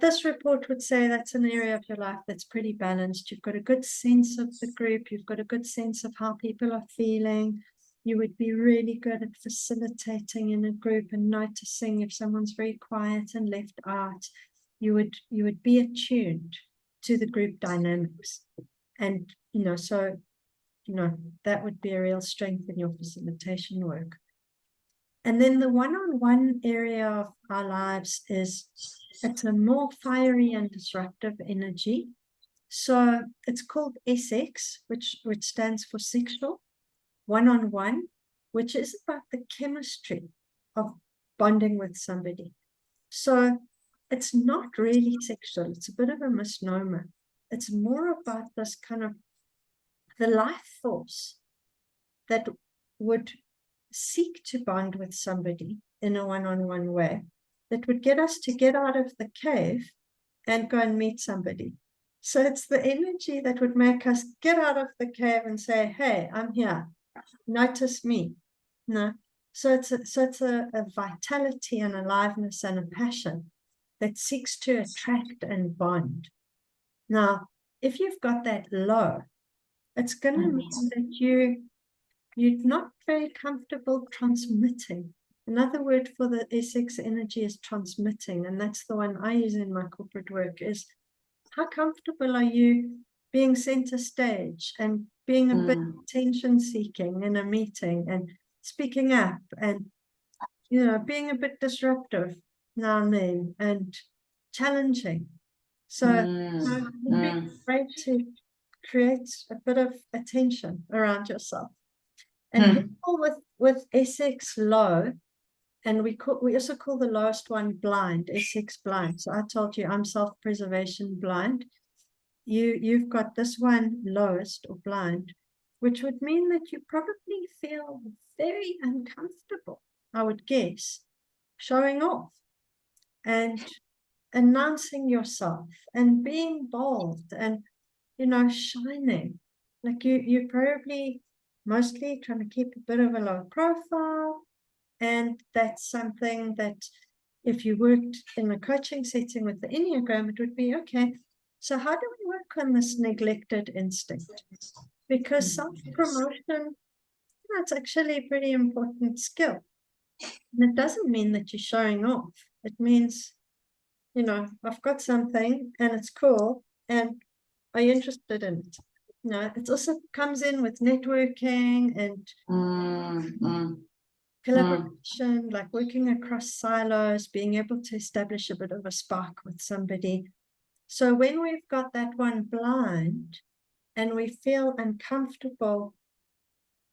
S2: this report would say that's an area of your life that's pretty balanced. You've got a good sense of the group. You've got a good sense of how people are feeling. You would be really good at facilitating in a group and noticing if someone's very quiet and left out. You would be attuned to the group dynamics. And, that would be a real strength in your facilitation work. And then the one-on-one area of our lives it's a more fiery and disruptive energy. So it's called SX, which stands for sexual, one-on-one, which is about the chemistry of bonding with somebody. So it's not really sexual. It's a bit of a misnomer. It's more about this kind of the life force that would seek to bond with somebody in a one-on-one way, that would get us to get out of the cave and go and meet somebody. So it's the energy that would make us get out of the cave and say, hey, I'm here. Notice me. No. So it's a vitality and aliveness and a passion that seeks to attract and bond. Now, if you've got that low, it's going to mean that you're not very comfortable transmitting. Another word for the SX energy is transmitting, and that's the one I use in my corporate work, is how comfortable are you being center stage and being a bit attention-seeking in a meeting and speaking up and, you know, being a bit disruptive now and then and challenging. So it'd be great to create a bit of attention around yourself. And people with SX low, and we also call the lowest one blind, SX blind. So I told you I'm self-preservation blind. You've got this one lowest or blind, which would mean that you probably feel very uncomfortable, I would guess, showing off and announcing yourself and being bold and, you know, shining. Like you're probably mostly trying to keep a bit of a low profile. And that's something that if you worked in a coaching setting with the Enneagram, it would be, okay, so how do we work on this neglected instinct? Because self-promotion, you know, it's actually a pretty important skill. And it doesn't mean that you're showing off. It means, you know, I've got something and it's cool, and are you interested in it? You know, it also comes in with networking and collaboration, like working across silos, being able to establish a bit of a spark with somebody. So when we've got that one blind and we feel uncomfortable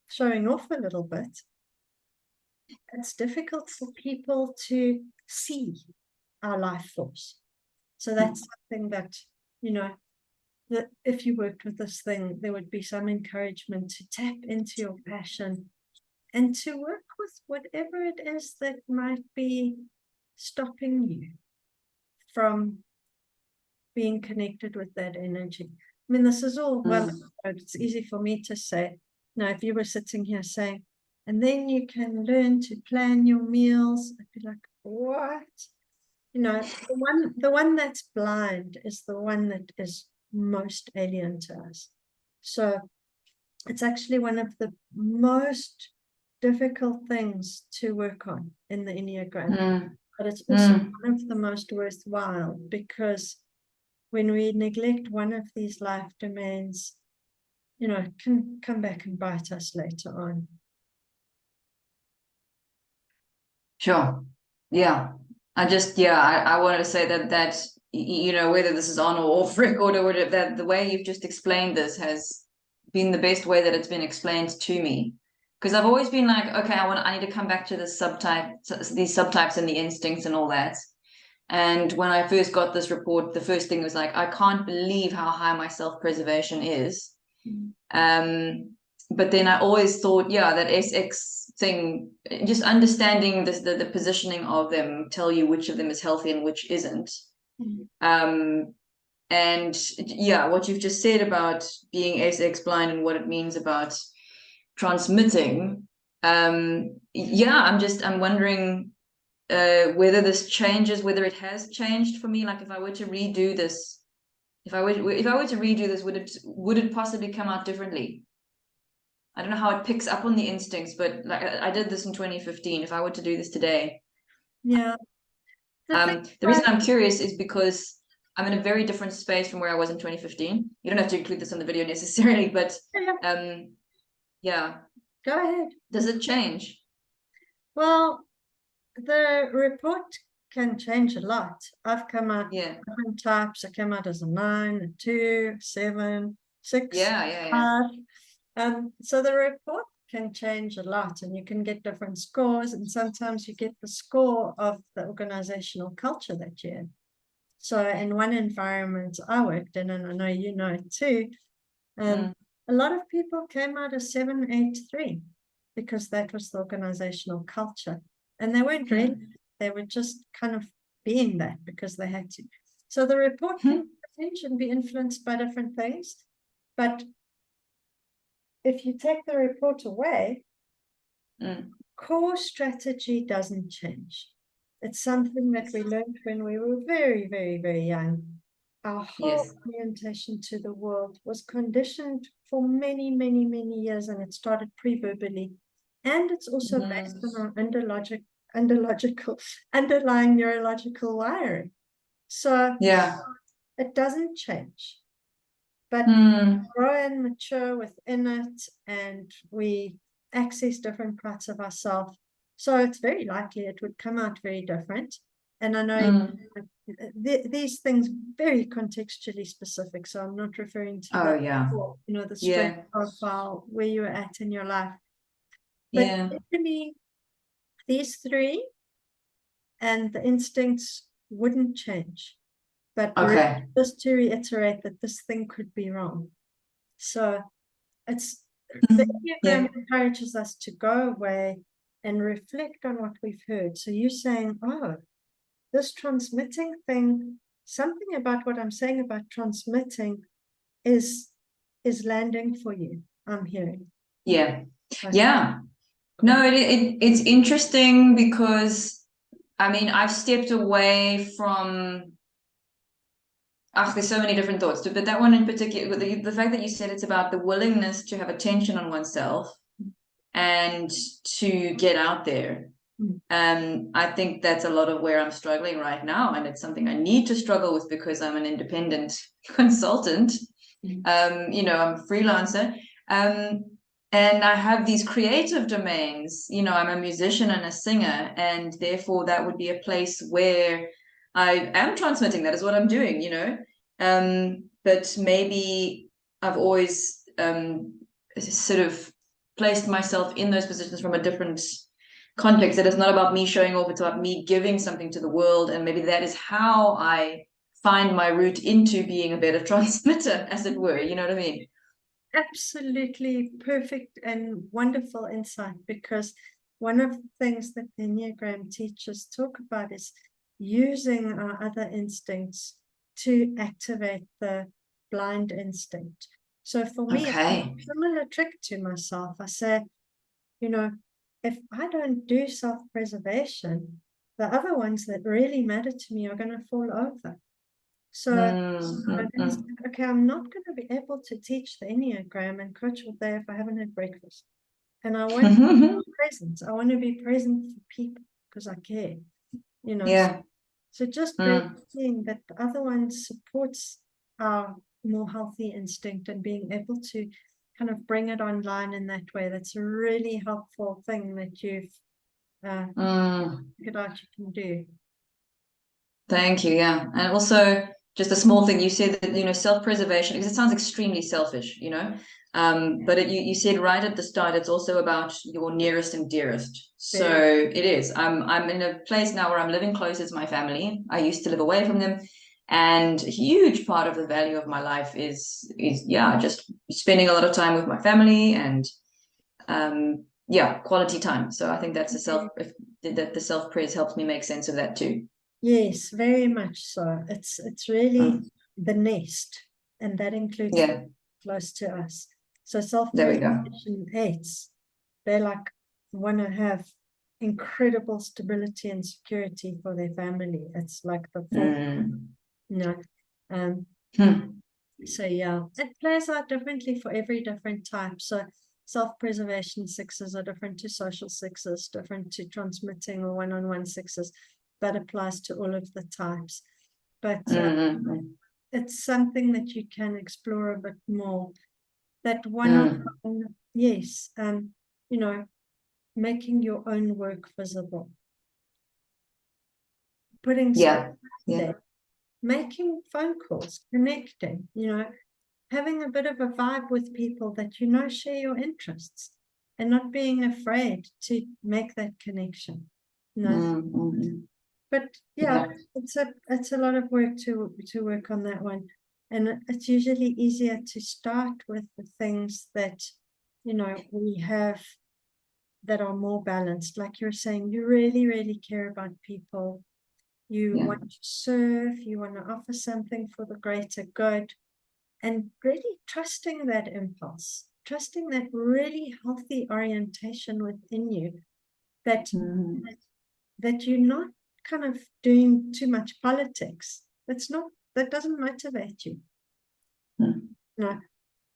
S2: showing off a little bit, it's difficult for people to see our life force. So that's something that, you know, that if you worked with this thing, there would be some encouragement to tap into your passion and to work with whatever it is that might be stopping you from being connected with that energy. I mean, this is all, well, it's easy for me to say. Now, if you were sitting here saying, and then you can learn to plan your meals, I'd be like, what? You know, the one that's blind is the one that is most alien to us. So it's actually one of the most difficult things to work on in the Enneagram, but it's also one of the most worthwhile, because when we neglect one of these life domains, you know, it can come back and bite us later on.
S1: Sure. Yeah. I wanted to say that, you know, whether this is on or off record or whatever, that the way you've just explained this has been the best way that it's been explained to me. Because I've always been like, okay, I need to come back to this these subtypes and the instincts and all that. And when I first got this report, the first thing was like, I can't believe how high my self-preservation is. But then I always thought, yeah, that SX thing, just understanding the positioning of them, tell you which of them is healthy and which isn't. And yeah, what you've just said about being SX blind and what it means about transmitting. Yeah, I'm wondering whether this changes, whether it has changed for me. Like if I were to redo this, would it possibly come out differently? I don't know how it picks up on the instincts, but like I did this in 2015. If I were to do this today,
S2: yeah.
S1: The reason I'm curious is because I'm in a very different space from where I was in 2015. You don't have to include this in the video necessarily, but yeah.
S2: Go ahead.
S1: Does it change?
S2: Well, the report can change a lot. I've come out different types. I came out as a 9, a 2, 7, 6, 5. So the report can change a lot, and you can get different scores, and sometimes you get the score of the organizational culture that you're in. So in one environment I worked in, and I know you know it too, a lot of people came out as 7, 8, 3 because that was the organizational culture, and they weren't really, they were just kind of being that because they had to. So the report can change and be influenced by different things, but if you take the report away, core strategy doesn't change. It's something that we learned when we were very, very, very young. Our whole orientation to the world was conditioned for many, many, many years, and it started pre-verbally. And it's also based on our underlying neurological wiring. So it doesn't change. But grow and mature within it, and we access different parts of ourselves. So it's very likely it would come out very different. And I know these things very contextually specific. So I'm not referring to the strength profile where you're at in your life. But definitely these 3 and the instincts wouldn't change. But just to reiterate that this thing could be wrong. So it's the Enneagram encourages us to go away and reflect on what we've heard. So you're saying, oh, this transmitting thing, something about what I'm saying about transmitting is landing for you, I'm hearing.
S1: No, it's interesting because, I mean, I've stepped away from, there's so many different thoughts, but that one in particular, the fact that you said it's about the willingness to have attention on oneself and to get out there. I think that's a lot of where I'm struggling right now, and it's something I need to struggle with because I'm an independent consultant. I'm a freelancer, and I have these creative domains. I'm a musician and a singer, and therefore that would be a place where I am transmitting. That is what I'm doing, but maybe I've always sort of placed myself in those positions from a different context. That it's not about me showing off, it's about me giving something to the world, and maybe that is how I find my route into being a better transmitter, as it were. You know what I mean?
S2: Absolutely perfect and wonderful insight, because one of the things that the Enneagram teachers talk about is using our other instincts to activate the blind instinct. So for me, it's a similar trick to myself. I say, if I don't do self-preservation, the other ones that really matter to me are going to fall over. So okay, I'm not going to be able to teach the Enneagram and coach all day if I haven't had breakfast. And I want to be present. I want to be present for people because I care, So just seeing that the other one supports our more healthy instinct and being able to kind of bring it online in that way. That's a really helpful thing that you've figured out you can do.
S1: Thank you. Yeah. And also just a small thing, you said that, self-preservation, because it sounds extremely selfish, but you said right at the start, it's also about your nearest and dearest. So it is. I'm in a place now where I'm living closer to my family. I used to live away from them. And a huge part of the value of my life is just spending a lot of time with my family and quality time. So I think that's the self-praise helps me make sense of that too.
S2: Yes, very much so. It's really the nest, and that includes close to us. So self-preservation hates. They want to have incredible stability and security for their family. It's like the So it plays out differently for every different type. So self-preservation 6s are different to social 6s, different to transmitting or one-on-one 6s. That applies to all of the types. But it's something that you can explore a bit more. That one-on-one, making your own work visible. putting
S1: Yeah.
S2: stuff there, making phone calls, connecting, you know, having a bit of a vibe with people that you know share your interests, and not being afraid to make that connection. No.
S1: Mm-hmm.
S2: But yeah, it's a lot of work to work on that one. And it's usually easier to start with the things that, you know, we have that are more balanced. Like you're saying, you really, really care about people. You want to serve, you want to offer something for the greater good, and really trusting that impulse, trusting that really healthy orientation within you, that you're not kind of doing too much politics. That doesn't motivate you. No,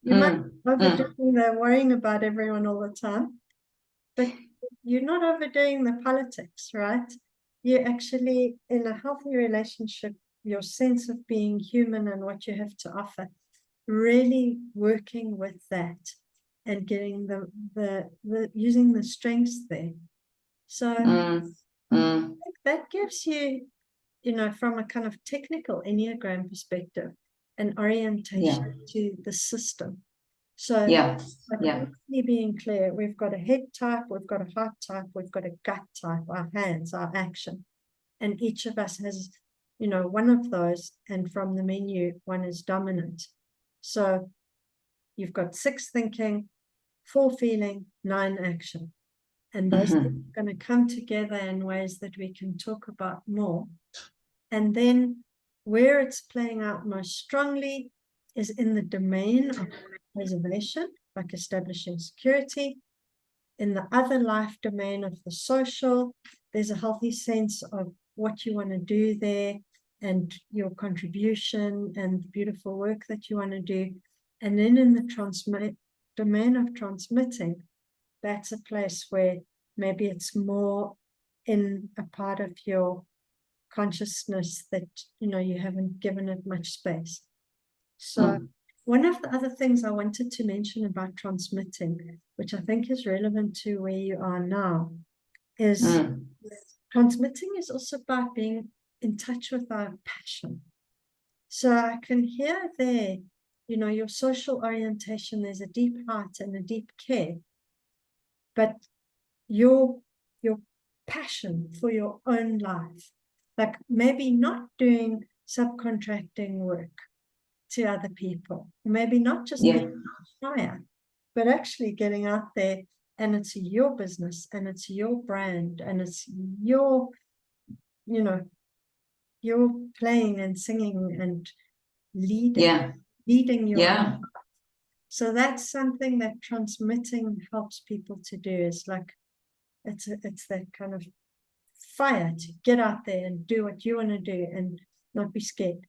S2: you might overdoing the worrying about everyone all the time, but you're not overdoing the politics, right? You're actually in a healthy relationship, your sense of being human and what you have to offer, really working with that and getting the using the strengths there. So I think that gives you, you know, from a kind of technical Enneagram perspective, an orientation to the system. So really being clear, we've got a head type, we've got a heart type, we've got a gut type, our hands, our action. And each of us has, you know, one of those, and from the menu, one is dominant. So you've got 6 thinking, 4 feeling, 9 action. And those are going to come together in ways that we can talk about more. And then where it's playing out most strongly is in the domain of preservation, like establishing security. In the other life domain of the social, there's a healthy sense of what you want to do there and your contribution and the beautiful work that you want to do. And then in the domain of transmitting, that's a place where maybe it's more in a part of your consciousness that, you know, you haven't given it much space. So one of the other things I wanted to mention about transmitting, which I think is relevant to where you are now, is transmitting is also about being in touch with our passion. So I can hear there, you know, your social orientation, there's a deep heart and a deep care, but your passion for your own life, like maybe not doing subcontracting work to other people, maybe not just being higher, but actually getting out there, and it's your business and it's your brand and it's your, you know, you're playing and singing and leading your life. So that's something that transmitting helps people to do, is like it's that kind of fire to get out there and do what you want to do and not be scared.